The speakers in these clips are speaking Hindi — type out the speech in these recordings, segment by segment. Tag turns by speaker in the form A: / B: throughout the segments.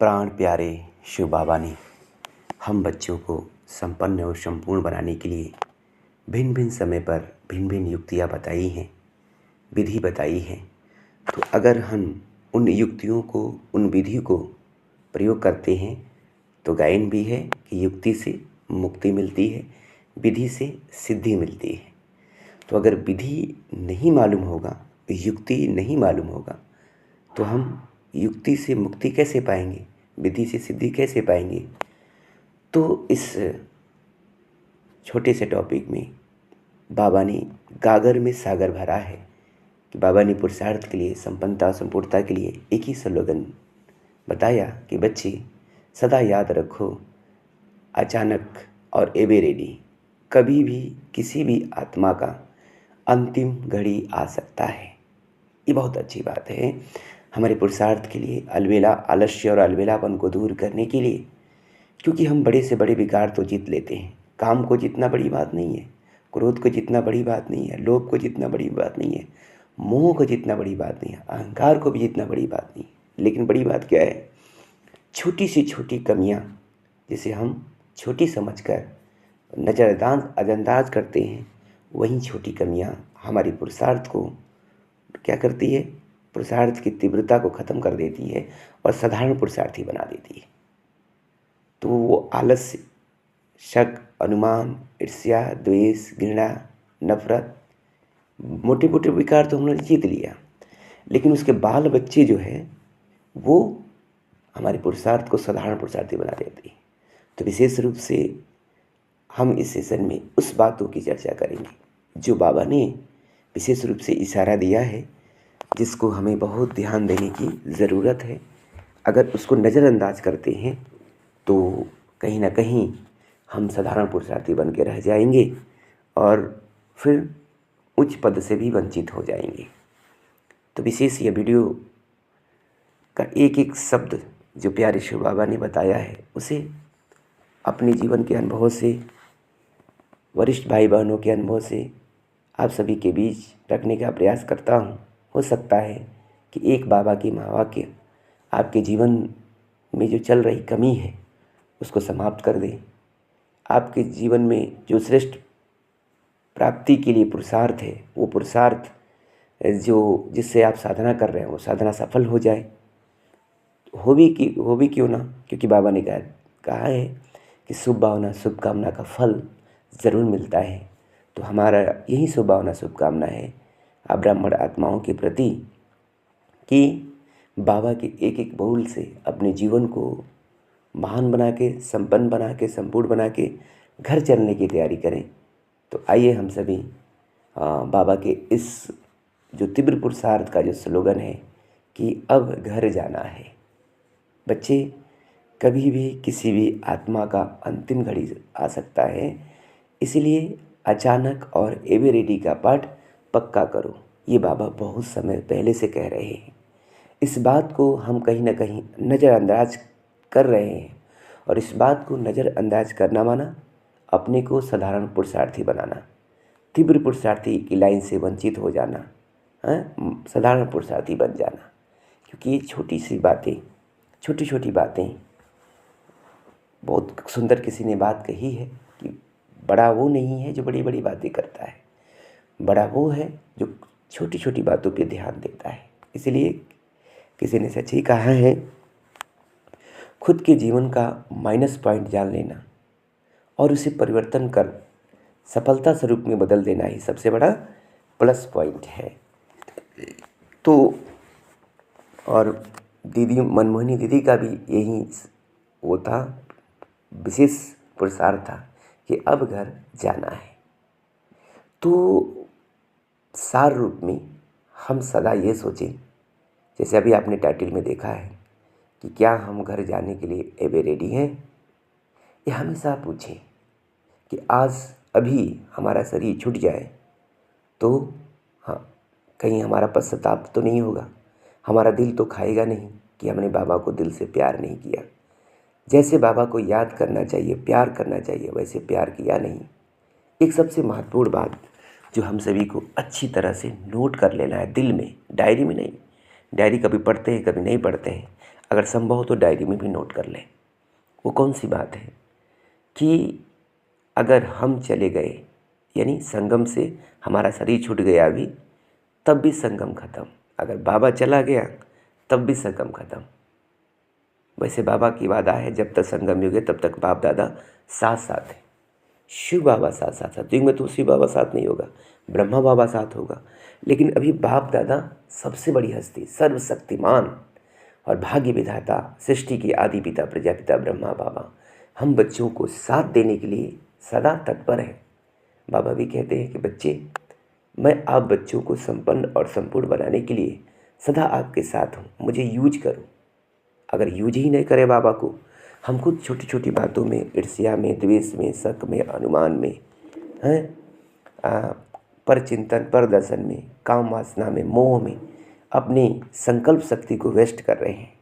A: प्राण प्यारे शिव बाबा ने हम बच्चों को संपन्न और संपूर्ण बनाने के लिए भिन्न भिन्न समय पर भिन्न भिन्न युक्तियाँ बताई हैं, विधि बताई है। तो अगर हम उन युक्तियों को, उन विधि को प्रयोग करते हैं तो गायन भी है कि युक्ति से मुक्ति मिलती है, विधि से सिद्धि मिलती है। तो अगर विधि नहीं मालूम होगा, युक्ति नहीं मालूम होगा, तो हम युक्ति से मुक्ति कैसे पाएंगे, विधि से सिद्धि कैसे पाएंगे। तो इस छोटे से टॉपिक में बाबा ने गागर में सागर भरा है कि बाबा ने पुरुषार्थ के लिए, संपन्नता संपूर्णता के लिए एक ही स्लोगन बताया कि बच्चे सदा याद रखो, अचानक और एवे रेडी, कभी भी किसी भी आत्मा का अंतिम घड़ी आ सकता है। ये बहुत अच्छी बात है हमारे पुरुषार्थ के लिए, अलबेला आलस्य और अलबेलापन को दूर करने के लिए। क्योंकि हम बड़े से बड़े विकार तो जीत लेते हैं, काम को जितना बड़ी बात नहीं है, क्रोध को जितना बड़ी बात नहीं है, लोभ को जितना बड़ी बात नहीं है, मोह को जितना बड़ी बात नहीं है, अहंकार को भी जितना बड़ी बात नहीं है। लेकिन बड़ी बात क्या है, छोटी सी छोटी कमियां जिसे हम छोटी समझकर नज़रअंदाज करते हैं, वही छोटी कमियां हमारी पुरुषार्थ को क्या करती है, पुरुषार्थ की तीव्रता को ख़त्म कर देती है और साधारण पुरुषार्थी बना देती है। तो वो आलस्य, शक, अनुमान, ईर्ष्या, द्वेष, घृणा, नफरत, मोटे मोटे विकार तो हमने जीत लिया, लेकिन उसके बाल बच्चे जो है वो हमारे पुरुषार्थ को साधारण पुरुषार्थी बना देते हैं। तो विशेष रूप से हम इस सेशन में उस बातों की चर्चा करेंगे जो बाबा ने विशेष रूप से इशारा दिया है, जिसको हमें बहुत ध्यान देने की ज़रूरत है। अगर उसको नज़रअंदाज करते हैं तो कहीं ना कहीं हम साधारण पुरुषार्थी बन के रह जाएंगे और फिर उच्च पद से भी वंचित हो जाएंगे। तो विशेष यह वीडियो का एक एक शब्द जो प्यारे शिव बाबा ने बताया है, उसे अपने जीवन के अनुभव से, वरिष्ठ भाई बहनों के अनुभव से आप सभी के बीच रखने का प्रयास करता हूँ। हो सकता है कि एक बाबा की महावाक्य आपके जीवन में जो चल रही कमी है उसको समाप्त कर दे। आपके जीवन में जो श्रेष्ठ प्राप्ति के लिए पुरुषार्थ है, वो पुरुषार्थ जो जिससे आप साधना कर रहे हैं, वो साधना सफल हो जाए। हो भी क्यों ना, क्योंकि बाबा ने कहा है कि शुभ भावना शुभ कामना का फल ज़रूर मिलता है। तो हमारा यही शुभ भावना शुभ कामना है आप ब्राह्मण आत्माओं के प्रति कि बाबा के एक एक बोल से अपने जीवन को महान बना के, संपन्न बना के, संपूर्ण बना के घर चलने की तैयारी करें। तो आइए हम सभी बाबा के इस जो तीव्र पुरुषार्थ का जो स्लोगन है कि अब घर जाना है। बच्चे, कभी भी किसी भी आत्मा का अंतिम घड़ी आ सकता है, इसलिए अचानक और एवे रेडी का पाठ पक्का करो। ये बाबा बहुत समय पहले से कह रहे हैं। इस बात को हम कहीं ना कहीं नज़रअंदाज कर रहे हैं, और इस बात को नज़रअंदाज करना माना अपने को साधारण पुरुषार्थी बनाना, तीव्र पुरुषार्थी की लाइन से वंचित हो जाना, साधारण पुरुषार्थी बन जाना। क्योंकि ये छोटी सी बातें, छोटी छोटी बातें, बहुत सुंदर किसी ने बात कही है कि बड़ा वो नहीं है जो बड़ी बड़ी बातें करता है, बड़ा वो है जो छोटी छोटी बातों पे ध्यान देता है। इसलिए किसी ने सच ही कहा है, खुद के जीवन का माइनस पॉइंट जान लेना और उसे परिवर्तन कर सफलता स्वरूप में बदल देना ही सबसे बड़ा प्लस पॉइंट है। तो और दीदी मनमोहिनी दीदी का भी यही वो था, विशेष पुरुषार्थ था कि अब घर जाना है। तो सार रूप में हम सदा ये सोचें, जैसे अभी आपने टाइटल में देखा है कि क्या हम घर जाने के लिए एवे रेडी हैं। ये हमेशा पूछें कि आज अभी हमारा शरीर छूट जाए तो हाँ, कहीं हमारा पश्चाताप तो नहीं होगा, हमारा दिल तो खाएगा नहीं कि हमने बाबा को दिल से प्यार नहीं किया। जैसे बाबा को याद करना चाहिए, प्यार करना चाहिए, वैसे प्यार किया नहीं। एक सबसे महत्वपूर्ण बात जो हम सभी को अच्छी तरह से नोट कर लेना है दिल में, डायरी में नहीं। डायरी कभी पढ़ते हैं, कभी नहीं पढ़ते हैं। अगर संभव हो तो डायरी में भी नोट कर लें। वो कौन सी बात है कि अगर हम चले गए, यानी संगम से हमारा शरीर छूट गया अभी, तब भी संगम खत्म। अगर बाबा चला गया तब भी संगम खत्म। वैसे बाबा की वादा है, जब तक संगम युग है तब तक बाप दादा साथ साथ है। शिव बाबा साथ साथ, सतयुग में तो शिव बाबा साथ नहीं होगा, ब्रह्मा बाबा साथ होगा। लेकिन अभी बाप दादा सबसे बड़ी हस्ती, सर्वशक्तिमान और भाग्य विधाता, सृष्टि के आदि पिता प्रजापिता ब्रह्मा बाबा हम बच्चों को साथ देने के लिए सदा तत्पर हैं। बाबा भी कहते हैं कि बच्चे, मैं आप बच्चों को संपन्न और संपूर्ण बनाने के लिए सदा आपके साथ हूँ, मुझे यूज करो। अगर यूज ही नहीं करे बाबा को, हम खुद छोटी छोटी बातों में, ईर्ष्या में, द्वेष में, शक में, अनुमान में हैं, पर चिंतन, पर दर्शन में, काम वासना में, मोह में अपनी संकल्प शक्ति को वेस्ट कर रहे हैं,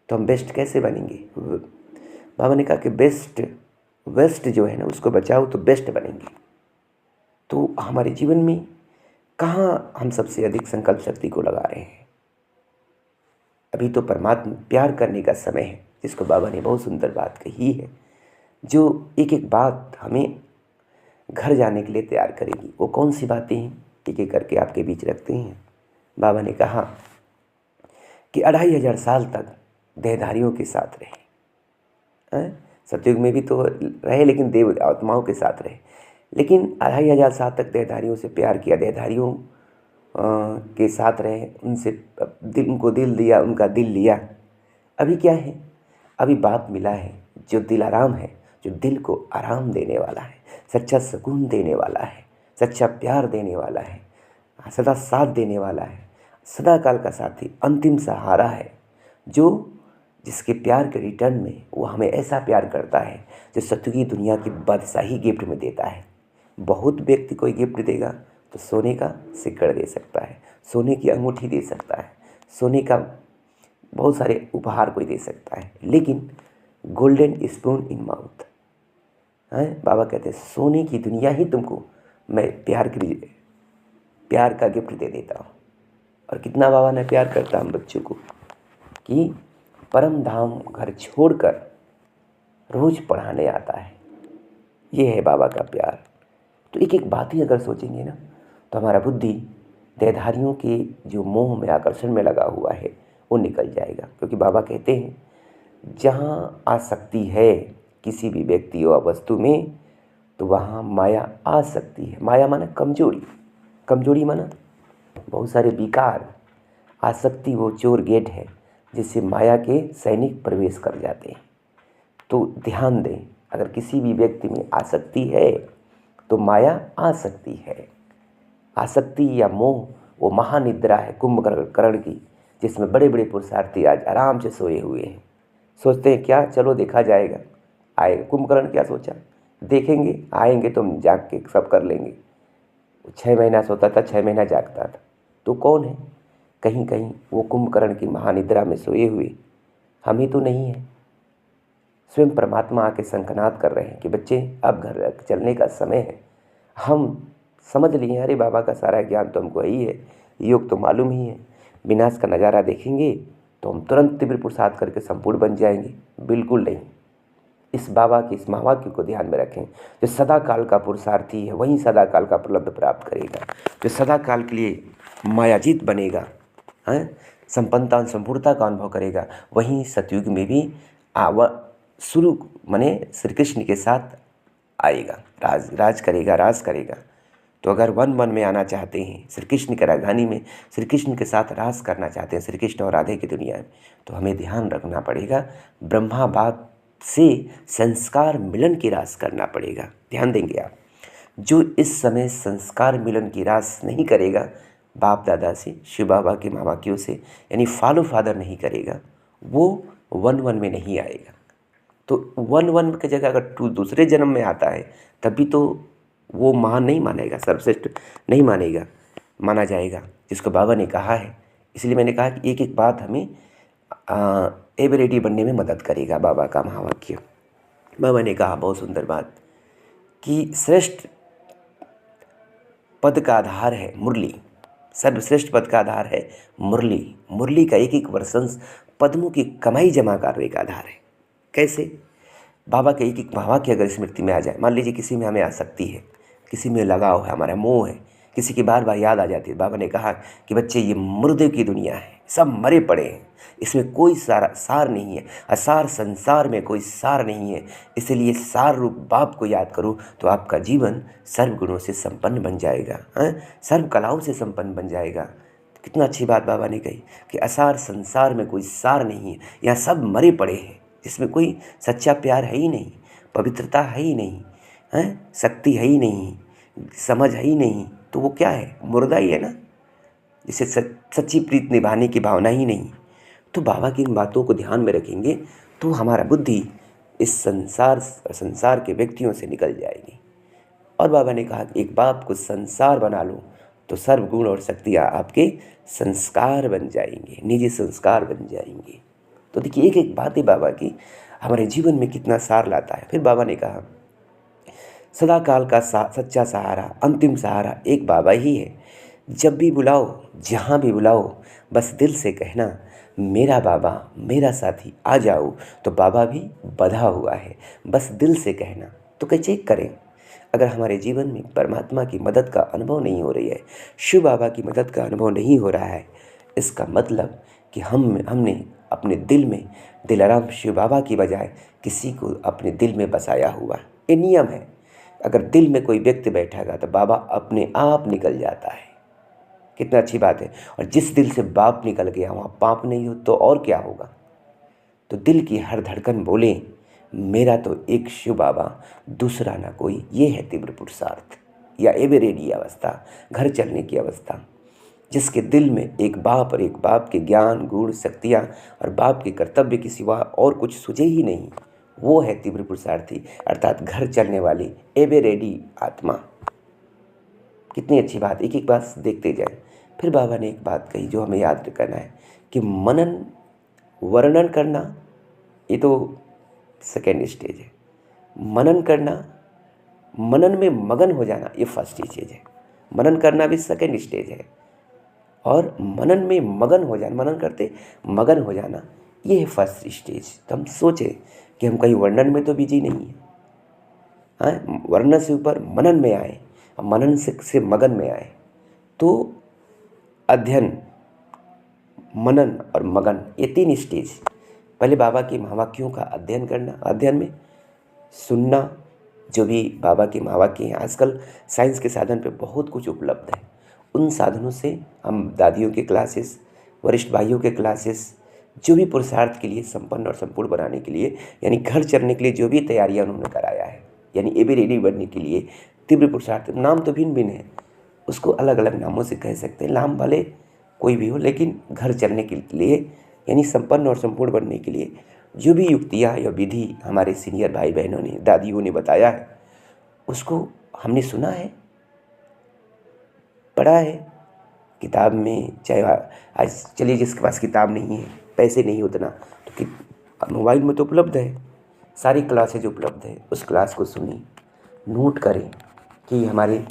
A: तो हम बेस्ट कैसे बनेंगे? बाबा ने कहा कि वेस्ट जो है ना, उसको बचाओ तो बेस्ट बनेंगे। तो हमारे जीवन में कहाँ हम सबसे अधिक संकल्प शक्ति को लगा रहे हैं? अभी तो परमात्मा प्यार करने का समय है, जिसको बाबा ने बहुत सुंदर बात कही है, जो एक एक बात हमें घर जाने के लिए तैयार करेगी। वो कौन सी बातें हैं, एक एक करके आपके बीच रखते हैं। बाबा ने कहा कि 2500 साल तक देहधारियों के साथ रहे। सतयुग में भी तो रहे, लेकिन देव आत्माओं के साथ रहे। लेकिन 2500 साल तक देहधारियों से प्यार किया, देहधारियों के साथ रहे, उनसे उनको दिल दिया, उनका दिल लिया। अभी क्या है? अभी बाप मिला है जो दिल आराम है, जो दिल को आराम देने वाला है, सच्चा सुकून देने वाला है, सच्चा प्यार देने वाला है, सदा साथ देने वाला है, सदा काल का साथी, अंतिम सहारा है, जो जिसके प्यार के रिटर्न में वो हमें ऐसा प्यार करता है जो सतयुगी दुनिया की बादशाही गिफ्ट में देता है। बहुत व्यक्ति कोई गिफ्ट देगा तो सोने का सिक्कड़ दे सकता है, सोने की अंगूठी दे सकता है, सोने का बहुत सारे उपहार कोई दे सकता है, लेकिन गोल्डन स्पून इन माउथ है। बाबा कहते हैं सोने की दुनिया ही तुमको मैं प्यार का गिफ्ट दे देता हूँ। और कितना बाबा ने प्यार करता हम बच्चों को कि परम धाम घर छोड़कर रोज पढ़ाने आता है। ये है बाबा का प्यार। तो एक एक बात ही अगर सोचेंगे ना, तो हमारा बुद्धि देहधारियों के जो मोह में, आकर्षण में लगा हुआ है, वो निकल जाएगा। क्योंकि बाबा कहते हैं जहाँ आसक्ति है किसी भी व्यक्ति और वस्तु में, तो वहाँ माया आ सकती है। माया माना कमजोरी, कमजोरी माना बहुत सारे विकार। आसक्ति वो चोर गेट है जिससे माया के सैनिक प्रवेश कर जाते हैं। तो ध्यान दें, अगर किसी भी व्यक्ति में आसक्ति है तो माया आ सकती है। आसक्ति या मोह वो महानिद्रा है कुंभकर्ण की, जिसमें बड़े बड़े पुरुषार्थी आज आराम से सोए हुए हैं। सोचते हैं क्या, चलो देखा जाएगा, आएगा। कुंभकर्ण क्या सोचा, देखेंगे, आएंगे तो हम जाग के सब कर लेंगे। 6 महीना सोता था, 6 महीना जागता था। तो कौन है? कहीं कहीं वो कुंभकर्ण की महानिद्रा में सोए हुए हम ही तो नहीं है। स्वयं परमात्मा आके शंखनाद कर रहे हैं कि बच्चे अब घर चलने का समय है। हम समझ लिए, अरे बाबा का सारा ज्ञान तो हमको ही है, योग तो मालूम ही है, विनाश का नज़ारा देखेंगे तो हम तुरंत तीव्र पुरुषार्थ करके संपूर्ण बन जाएंगे। बिल्कुल नहीं। इस बाबा की इस महावाक्य को ध्यान में रखें। जो सदा काल का पुरुषार्थी है वहीं सदा काल का प्रलब्ध प्राप्त करेगा। जो सदा काल के लिए मायाजीत बनेगा, हैं, संपन्नता संपूर्णता का अनुभव करेगा, वहीं सतयुग में भी शुरू माने श्री कृष्ण के साथ आएगा, राज करेगा, राज करेगा। तो अगर वन में आना चाहते हैं, श्री कृष्ण की राजधानी में श्री कृष्ण के साथ राज करना चाहते हैं, श्री कृष्ण और राधे की दुनिया में, तो हमें ध्यान रखना पड़ेगा, ब्रह्मा बाप से संस्कार मिलन की रास करना पड़ेगा। ध्यान देंगे आप, जो इस समय संस्कार मिलन की रास नहीं करेगा बाप दादा से, शिव बाबा के महावाक्यों से, यानी फॉलो फादर नहीं करेगा, वो वन में नहीं आएगा। तो वन की जगह अगर दूसरे जन्म में आता है तभी तो वो महान नहीं मानेगा, सर्वश्रेष्ठ नहीं माना जाएगा, जिसको बाबा ने कहा है। इसलिए मैंने कहा कि एक एक बात हमें एबिलिटी बनने में मदद करेगा। बाबा का महावाक्य, बाबा ने कहा बहुत सुंदर बात कि श्रेष्ठ पद का आधार है मुरली, सर्वश्रेष्ठ पद का आधार है मुरली। मुरली का एक एक वर्षंस पद्मों की कमाई जमा करने का आधार है। कैसे? बाबा के एक एक बाबा की अगर स्मृति में आ जाए, मान लीजिए किसी में हमें आसक्ति है, किसी में लगाव है, हमारा मोह है, किसी की बार बार याद आ जाती है। बाबा ने कहा कि बच्चे ये मुर्दे की दुनिया है, सब मरे पड़े हैं, इसमें कोई सार नहीं है, असार संसार में कोई सार नहीं है, इसलिए सार रूप बाप को याद करो तो आपका जीवन सर्व गुणों से संपन्न बन जाएगा, सर्व कलाओं से संपन्न बन जाएगा। कितना अच्छी बात बाबा ने कही कि असार संसार में कोई सार नहीं है, यहाँ सब मरे पड़े हैं, इसमें कोई सच्चा प्यार है ही नहीं, पवित्रता है ही नहीं, शक्ति है ही नहीं, समझ है ही नहीं, तो वो क्या है? मुर्दा ही है ना, जिसे सच्ची प्रीत निभाने की भावना ही नहीं। तो बाबा की इन बातों को ध्यान में रखेंगे तो हमारा बुद्धि इस संसार के व्यक्तियों से निकल जाएगी। और बाबा ने कहा कि एक बाप को संसार बना लो तो सर्व गुण और शक्तियाँ आपके संस्कार बन जाएंगे, निजी संस्कार बन जाएंगे। तो देखिए एक एक बातें बाबा की हमारे जीवन में कितना सार लाता है। फिर बाबा ने कहा सदा काल का सच्चा सहारा, अंतिम सहारा एक बाबा ही है। जब भी बुलाओ, जहाँ भी बुलाओ, बस दिल से कहना मेरा बाबा मेरा साथी आ जाओ। तो बाबा भी बधा हुआ है, बस दिल से कहना। तो क्या चेक करें, अगर हमारे जीवन में परमात्मा की मदद का अनुभव नहीं हो रही है, शिव बाबा की मदद का अनुभव नहीं हो रहा है, इसका मतलब कि हमने अपने दिल में दिलाराम शिव बाबा की बजाय किसी को अपने दिल में बसाया हुआ। ये नियम है, अगर दिल में कोई व्यक्ति बैठेगा तो बाबा अपने आप निकल जाता है। कितना अच्छी बात है। और जिस दिल से बाप निकल गया वहाँ पाप नहीं हो तो और क्या होगा। तो दिल की हर धड़कन बोले मेरा तो एक शिव बाबा, दूसरा ना कोई। ये है तीव्र पुरुषार्थ या एवरेडी अवस्था, घर चलने की अवस्था। जिसके दिल में एक बाप और एक बाप के ज्ञान गुण शक्तियाँ और बाप के कर्तव्य के सिवा और कुछ सूझे ही नहीं, वो है तीव्र पुरुषार्थी, अर्थात घर चलने वाली एवरेडी आत्मा। कितनी अच्छी बात, एक एक बात देखते जाए। फिर बाबा ने एक बात कही जो हमें याद करना है कि मनन वर्णन करना ये तो सेकेंड स्टेज है, मनन करना, मनन में मगन हो जाना ये फर्स्ट स्टेज है। मनन करना भी सेकेंड स्टेज है और मनन में मगन हो जाना, मनन करते मगन हो जाना ये है फर्स्ट स्टेज। तो हम सोचें कि हम कहीं वर्णन में तो बिजी नहीं है, वर्णन से ऊपर मनन में आए, मनन से मगन में आए। तो अध्ययन, मनन और मगन ये तीन स्टेज। पहले बाबा की महावाक्यों का अध्ययन करना, अध्ययन में सुनना, जो भी बाबा के महावाक्य हैं। आजकल साइंस के साधन पे बहुत कुछ उपलब्ध है, उन साधनों से हम दादियों के क्लासेस, वरिष्ठ भाइयों के क्लासेस, जो भी पुरुषार्थ के लिए संपन्न और संपूर्ण बनाने के लिए, यानी घर चलने के लिए जो भी तैयारियां उन्होंने कराया है, यानी एबी रेडी बनने के लिए तीव्र पुरुषार्थ, नाम तो भिन्न भिन्न है, उसको अलग अलग नामों से कह सकते हैं, नाम भले कोई भी हो, लेकिन घर चलने के लिए यानी संपन्न और संपूर्ण बनने के लिए जो भी युक्तियाँ या विधि हमारे सीनियर भाई बहनों ने, दादियों ने बताया है, उसको हमने सुना है, पढ़ा है किताब में। चाहे आज चलिए जिसके पास किताब नहीं है, पैसे नहीं उतना, तो मोबाइल में तो उपलब्ध है, सारी क्लासेज उपलब्ध है, उस क्लास को सुनी, नोट करें कि हमारे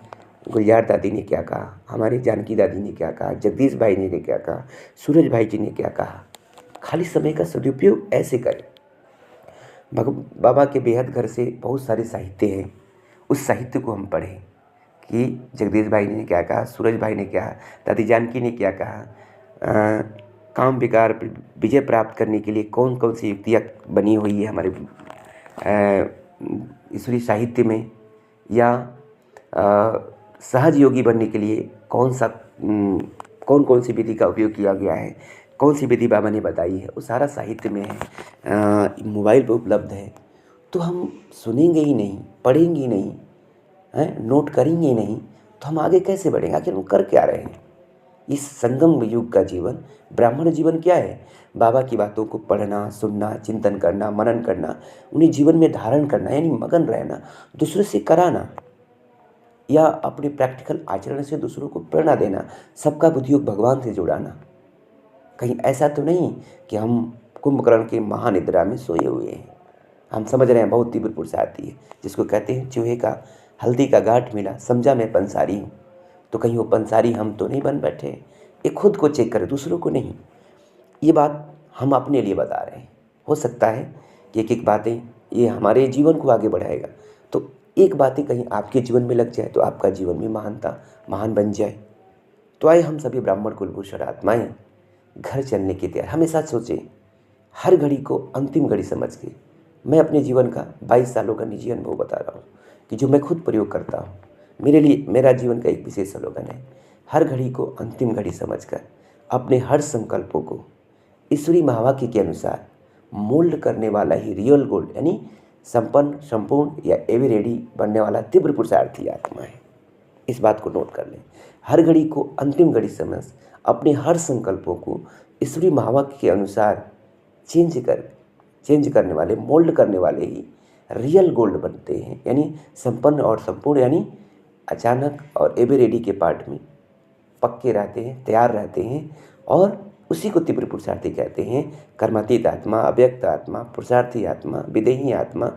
A: गुलजार दादी ने क्या कहा, हमारी जानकी दादी ने क्या कहा, जगदीश भाई ने क्या कहा, सूरज भाई जी ने क्या कहा। खाली समय का सदुपयोग ऐसे करें। बाबा के बेहद घर से बहुत सारे साहित्य हैं, उस साहित्य को हम पढ़ें कि जगदीश भाई ने क्या कहा, सूरज भाई ने क्या, दादी जानकी ने क्या कहा, काम विकार विजय प्राप्त करने के लिए कौन कौन सी युक्तियाँ बनी हुई है हमारे ईश्वरीय साहित्य में, या सहज योगी बनने के लिए कौन कौन सी विधि का उपयोग किया गया है, कौन सी विधि बाबा ने बताई है, वो सारा साहित्य में है, मोबाइल पर उपलब्ध है। तो हम सुनेंगे ही नहीं, पढ़ेंगे ही नहीं, नोट करेंगे ही नहीं, तो हम आगे कैसे बढ़ेंगे? आखिर हम कर क्या रहे हैं? इस संगम युग का जीवन, ब्राह्मण जीवन क्या है? बाबा की बातों को पढ़ना, सुनना, चिंतन करना, मनन करना, उन्हें जीवन में धारण करना, यानी मगन रहना, दूसरों से कराना या अपने प्रैक्टिकल आचरण से दूसरों को प्रेरणा देना, सबका बुद्धियोग भगवान से जुड़ाना। कहीं ऐसा तो नहीं कि हम कुंभकर्ण के महानिद्रा में सोए हुए हैं। हम समझ रहे हैं बहुत तीव्र पुरुषार्थी है, जिसको कहते हैं चूहे का हल्दी का गांठ मिला, समझा मैं पंसारी हूँ। तो कहीं वो पंसारी हम तो नहीं बन बैठे। ये खुद को चेक करें, दूसरों को नहीं। ये बात हम अपने लिए बता रहे हैं। हो सकता है कि एक एक बातें ये हमारे जीवन को आगे बढ़ाएगा। तो एक बातें कहीं आपके जीवन में लग जाए तो आपका जीवन भी महान बन जाए। तो आइए हम सभी ब्राह्मण कुलभूषण आत्माएं घर चलने की तैयार हमेशा सोचें, हर घड़ी को अंतिम घड़ी समझ के। मैं अपने जीवन का 22 सालों का निजी अनुभव बता रहा हूँ कि जो मैं खुद प्रयोग करता हूँ। मेरे लिए मेरा जीवन का एक विशेष स्लोगन है, हर घड़ी को अंतिम घड़ी समझकर अपने हर संकल्पों को ईश्वरी महावाक्य के अनुसार मोल्ड करने वाला ही रियल गोल्ड यानी संपन्न, संपूर्ण या एवर रेडी बनने वाला तीव्र पुरुषार्थी आत्मा है। इस बात को नोट कर लें। हर घड़ी को अंतिम घड़ी समझ अपने हर संकल्पों को ईश्वरी महावाक्य के अनुसार चेंज करने वाले, मोल्ड करने वाले ही रियल गोल्ड बनते हैं। यानी संपन्न और संपूर्ण यानी अचानक और एवर रेडी के पार्ट में पक्के रहते हैं, तैयार रहते हैं, और उसी को तीव्र पुरुषार्थी कहते हैं। कर्मातीत आत्मा, अव्यक्त आत्मा, पुरुषार्थी आत्मा, विदेही आत्मा,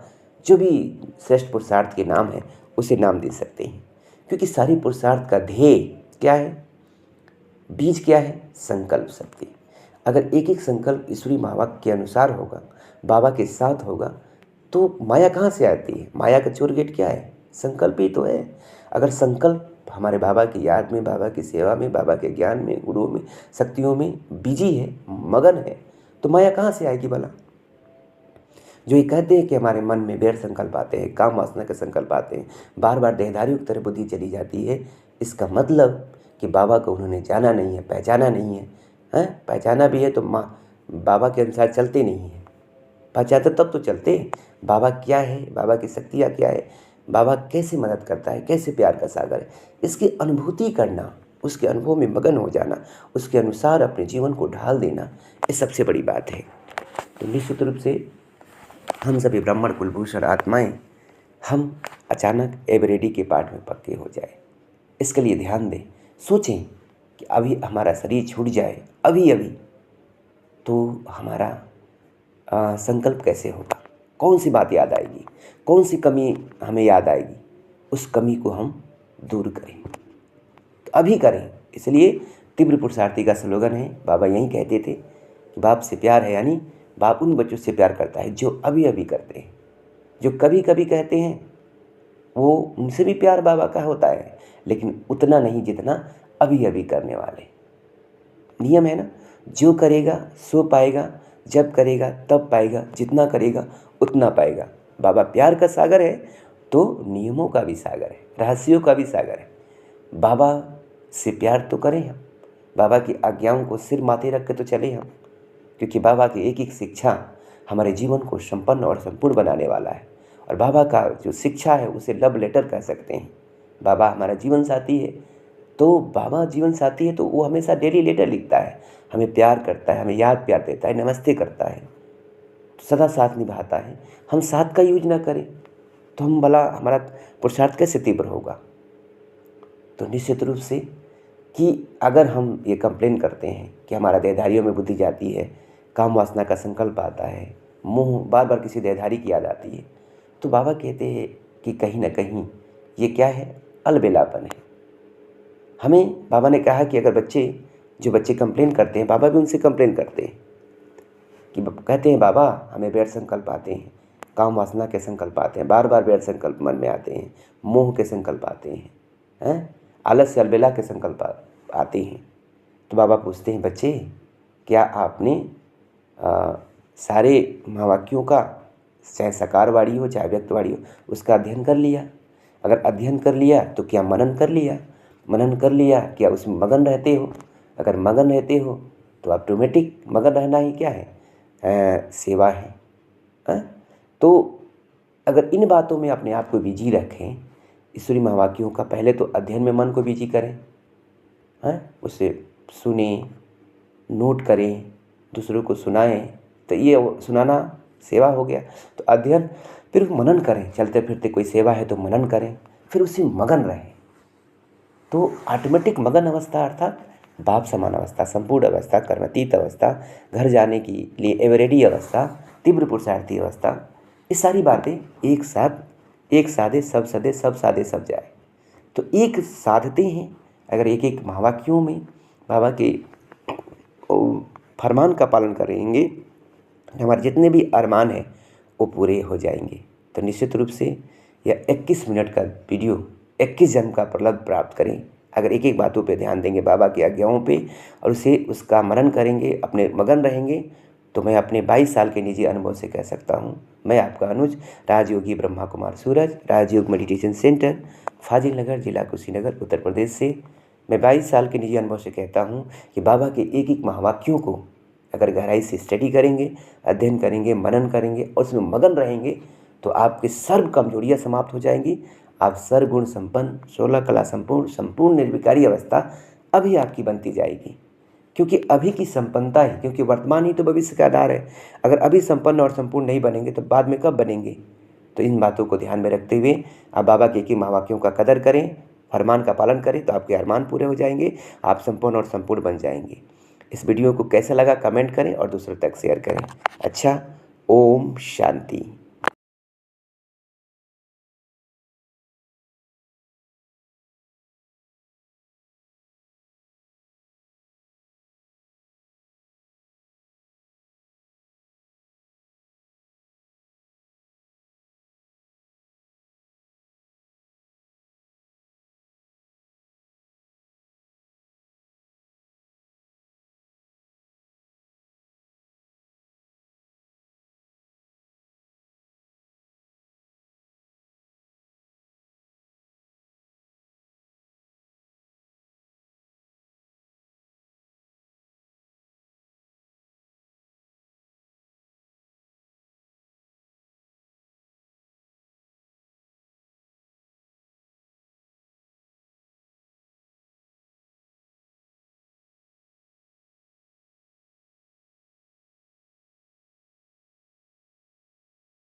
A: जो भी श्रेष्ठ पुरुषार्थ के नाम है उसे नाम दे सकते हैं। क्योंकि सारी पुरुषार्थ का ध्येय क्या है, बीज क्या है, संकल्प शक्ति। अगर एक एक संकल्प ईश्वरी महावाक्य के अनुसार होगा, बाबा के साथ होगा, तो माया कहाँ से आती है? माया का चोर गेट क्या है? संकल्प ही तो है। अगर संकल्प हमारे बाबा की याद में, बाबा की सेवा में, बाबा के ज्ञान में, गुरुओं में, शक्तियों में बिजी है, मगन है, तो माया कहाँ से आएगी भला? जो ये कहते हैं कि हमारे मन में वैर संकल्प आते हैं, काम वासना के संकल्प आते हैं, बार बार देहधारियों की तरह बुद्धि चली जाती है, इसका मतलब कि बाबा को उन्होंने जाना नहीं है, पहचाना नहीं है। पहचाना भी है तो बाबा के अनुसार चलते नहीं हैं। पहचानते तब तो चलते, बाबा क्या है, बाबा की शक्तियाँ क्या है, बाबा कैसे मदद करता है, कैसे प्यार का सागर है, इसकी अनुभूति करना, उसके अनुभव में मगन हो जाना, उसके अनुसार अपने जीवन को ढाल देना, ये सबसे बड़ी बात है। तो निश्चित रूप से हम सभी ब्राह्मण कुलभूषण आत्माएं हम अचानक एवरेडी के पाठ में पक्के हो जाए, इसके लिए ध्यान दें। सोचें कि अभी हमारा शरीर छूट जाए अभी तो हमारा संकल्प कैसे होगा, कौन सी बात याद आएगी, कौन सी कमी हमें याद आएगी, उस कमी को हम दूर करें, तो अभी करें। इसलिए तीव्र पुरुषार्थी का स्लोगन है, बाबा यही कहते थे कि बाप से प्यार है, यानी बाप उन बच्चों से प्यार करता है जो अभी अभी करते हैं। जो कभी कभी कहते हैं वो उनसे भी प्यार बाबा का होता है, लेकिन उतना नहीं जितना अभी अभी करने वाले। नियम है ना, जो करेगा सो पाएगा, जब करेगा तब पाएगा, जितना करेगा उतना पाएगा। बाबा प्यार का सागर है तो नियमों का भी सागर है, रहस्यों का भी सागर है। बाबा से प्यार तो करें हम, बाबा की आज्ञाओं को सिर माथे रख के तो चले हम, क्योंकि बाबा की एक एक शिक्षा हमारे जीवन को संपन्न और संपूर्ण बनाने वाला है। और बाबा का जो शिक्षा है उसे लव लेटर कह सकते हैं। बाबा हमारा जीवन साथी है, तो बाबा जीवन साथी है तो वो हमेशा डेली लेटर लिखता है, हमें प्यार करता है, हमें याद प्यार देता है, नमस्ते करता है, सदा साथ निभाता है। हम साथ का यूज ना करें तो हम भला हमारा पुरुषार्थ कैसे तीव्र होगा? तो निश्चित रूप से कि अगर हम ये कंप्लेन करते हैं कि हमारा देहधारियों में बुद्धि जाती है, काम वासना का संकल्प आता है, मोह, बार बार किसी देहधारी की याद आती है, तो बाबा कहते हैं कि कहीं ना कहीं ये क्या है, अलबेलापन है। हमें बाबा ने कहा कि अगर जो बच्चे कंप्लेन करते हैं, बाबा भी उनसे कंप्लेन करते हैं कि कहते हैं बाबा हमें वैर संकल्प आते हैं, काम वासना के संकल्प आते हैं, बार बार वैर संकल्प मन में आते हैं, मोह के संकल्प आते हैं, आलस्य अलबेला के संकल्प आते हैं। तो बाबा पूछते हैं, बच्चे क्या आपने सारे महावाक्यों का, चाहे साकारवाणी हो चाहे व्यक्तवाणी हो, उसका अध्ययन कर लिया? अगर अध्ययन कर लिया तो क्या मनन कर लिया? मनन कर लिया, क्या उसमें मगन रहते हो? अगर मगन रहते हो तो ऑटोमेटिक मगन रहना ही क्या है, सेवा है। तो अगर इन बातों में अपने आप को बिजी रखें, ईश्वरी महावाक्यों का पहले तो अध्ययन में मन को बिजी करें, उसे सुने, नोट करें, दूसरों को सुनाएं, तो ये सुनाना सेवा हो गया। तो अध्ययन, फिर मनन करें, चलते फिरते कोई सेवा है तो मनन करें, फिर उसी मगन रहें, तो ऑटोमेटिक मगन अवस्था अर्थात बाप समान अवस्था, संपूर्ण अवस्था, कर्मातीत अवस्था, घर जाने के लिए एवरेडी अवस्था, तीव्र पुरुषार्थी अवस्था, ये सारी बातें एक साथ, एक साधे सब सदे, सब साधे सब जाए। तो एक साधते हैं अगर एक एक महावाक्यों में बाबा के फरमान का पालन करेंगे, हमारे जितने भी अरमान हैं वो पूरे हो जाएंगे। तो निश्चित रूप से यह 21 मिनट का वीडियो 21 जन्म का फल प्राप्त करें। अगर एक एक बातों पे ध्यान देंगे, बाबा की आज्ञाओं पे, और उसे उसका मनन करेंगे, अपने मगन रहेंगे, तो मैं अपने 22 साल के निजी अनुभव से कह सकता हूँ, मैं आपका अनुज, राजयोगी ब्रह्मा कुमार सूरज, राजयोग मेडिटेशन सेंटर, फाजिल नगर, जिला कुशीनगर, उत्तर प्रदेश से मैं 22 साल के निजी अनुभव से कहता हूँ कि बाबा के एक एक महावाक्यों को अगर गहराई से स्टडी करेंगे, अध्ययन करेंगे, मनन करेंगे और उसमें मगन रहेंगे, तो आपकी सर्व कमजोरियाँ समाप्त हो जाएंगी। आप सर्वगुण संपन्न, 16 कला संपूर्ण, संपूर्ण निर्विकारी अवस्था अभी आपकी बनती जाएगी। क्योंकि अभी की संपन्नता ही, क्योंकि वर्तमान ही तो भविष्य का आधार है। अगर अभी संपन्न और संपूर्ण नहीं बनेंगे तो बाद में कब बनेंगे? तो इन बातों को ध्यान में रखते हुए आप बाबा के महावाक्यों का कदर करें, फरमान का पालन करें, तो आपके अरमान पूरे हो जाएंगे, आप संपन्न और संपूर्ण बन जाएंगे। इस वीडियो को कैसा लगा कमेंट करें और दूसरों तक शेयर करें। अच्छा, ओम शांति।